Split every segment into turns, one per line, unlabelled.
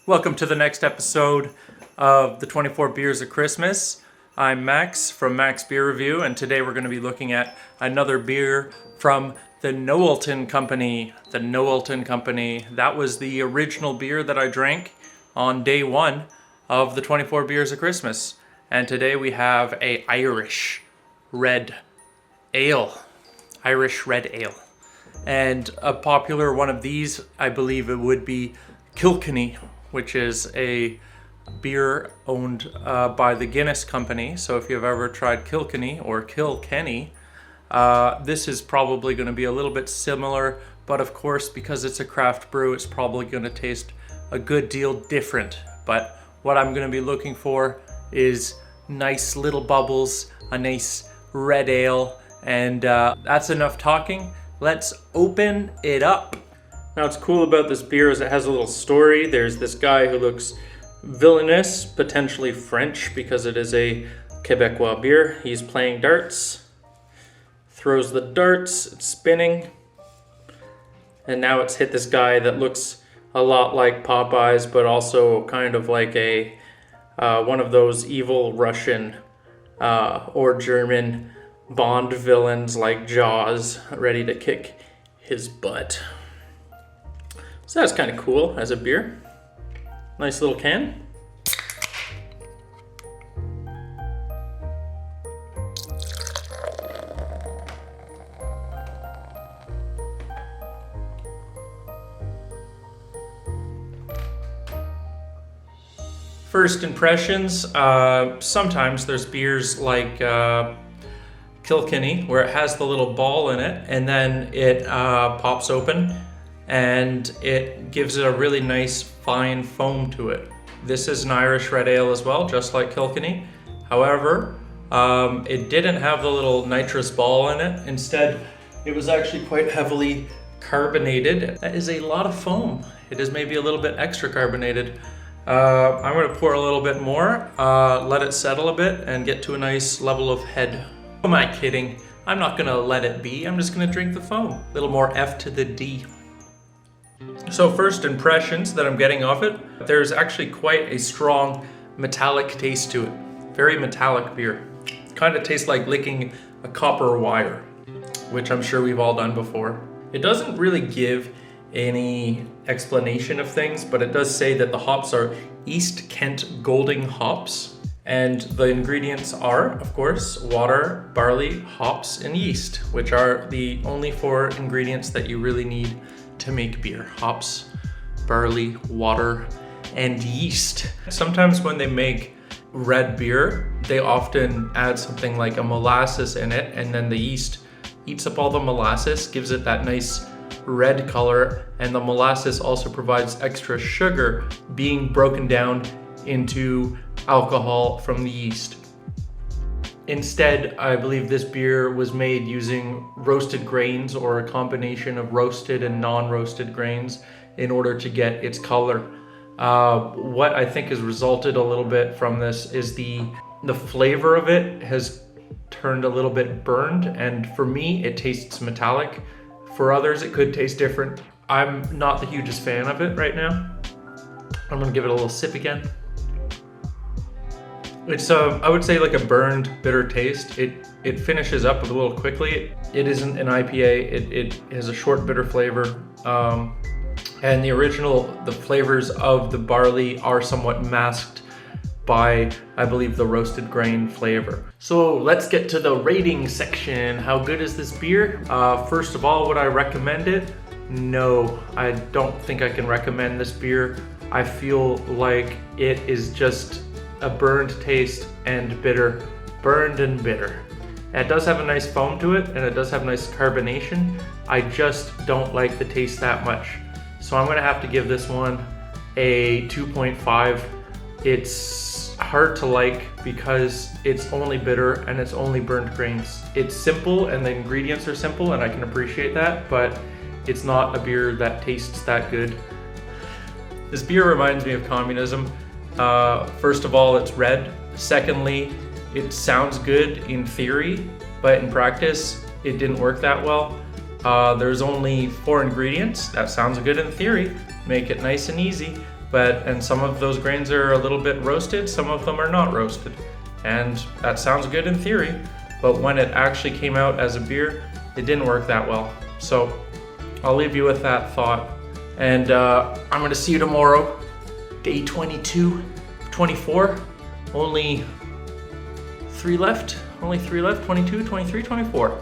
Welcome to the next episode of the 24 Beers of Christmas. I'm Max from Max Beer Review, and today we're going to be looking at another beer from the Knowlton Company. The Knowlton Company. That was the original beer that I drank on day one of the 24 Beers of Christmas. And today we have a Irish red ale. Irish red ale. And a popular one of these, I believe it would be Kilkenny, which is a beer owned by the Guinness Company. So if you've ever tried Kilkenny or Kilkenny, this is probably going to be a little bit similar, but of course, because it's a craft brew, it's probably going to taste a good deal different. But what I'm going to be looking for is nice little bubbles, a nice red ale, and that's enough talking. Let's open it up. Now, what's cool about this beer is it has a little story. There's this guy who looks villainous, potentially French, because it is a Quebecois beer. He's playing darts, throws the darts, it's spinning, and now it's hit this guy that looks a lot like Popeyes, but also kind of like a one of those evil Russian or German Bond villains like Jaws, ready to kick his butt. So that's kind of cool as a beer. Nice little can. First impressions, sometimes there's beers like Kilkenny, where it has the little ball in it, and then it pops open, and it gives it a really nice fine foam to it. This is an Irish red ale as well, just like Kilkenny. However, it didn't have the little nitrous ball in it. Instead, it was actually quite heavily carbonated. That is a lot of foam. It is maybe a little bit extra carbonated. I'm going to pour a little bit more, let it settle a bit, and get to a nice level of head. Who am I kidding? I'm not going to let it be. I'm just going to drink the foam. A little more F to the D. So first impressions that I'm getting off it, there's actually quite a strong metallic taste to it. Very metallic beer. Kind of tastes like licking a copper wire, which I'm sure we've all done before. It doesn't really give any explanation of things, but it does say that the hops are East Kent Golding hops. And the ingredients are, of course, water, barley, hops, and yeast, which are the only four ingredients that you really need to make beer. Hops, barley, water, and yeast. Sometimes when they make red beer, they often add something like a molasses in it, and then the yeast eats up all the molasses, gives it that nice red color, and the molasses also provides extra sugar being broken down into alcohol from the yeast. Instead, I believe this beer was made using roasted grains or a combination of roasted and non-roasted grains in order to get its color. What I think has resulted a little bit from this is the flavor of it has turned a little bit burned, and for me it tastes metallic. For others it could taste different. I'm not the hugest fan of it right now. I'm gonna give it a little sip again. It's I would say like a burned, bitter taste. It finishes up a little quickly. It isn't an IPA. It has a short, bitter flavor. And the flavors of the barley are somewhat masked by, I believe, the roasted grain flavor. So let's get to the rating section. How good is this beer? First of all, would I recommend it? No, I don't think I can recommend this beer. I feel like it is just a burned taste and bitter. Burned and bitter. It does have a nice foam to it, and it does have nice carbonation. I just don't like the taste that much. So I'm gonna have to give this one a 2.5. It's hard to like because it's only bitter and it's only burnt grains. It's simple and the ingredients are simple, and I can appreciate that, but it's not a beer that tastes that good. This beer reminds me of communism. First of all, it's red. Secondly, it sounds good in theory, but in practice, it didn't work that well. There's only 4 ingredients. That sounds good in theory. Make it nice and easy. and some of those grains are a little bit roasted, some of them are not roasted. And that sounds good in theory, but when it actually came out as a beer, it didn't work that well. So I'll leave you with that thought. And I'm gonna see you tomorrow, day 22, 24. Only 3 left, 22, 23, 24.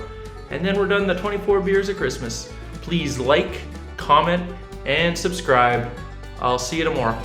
And then we're done the 24 beers of Christmas. Please like, comment, and subscribe. I'll see you tomorrow.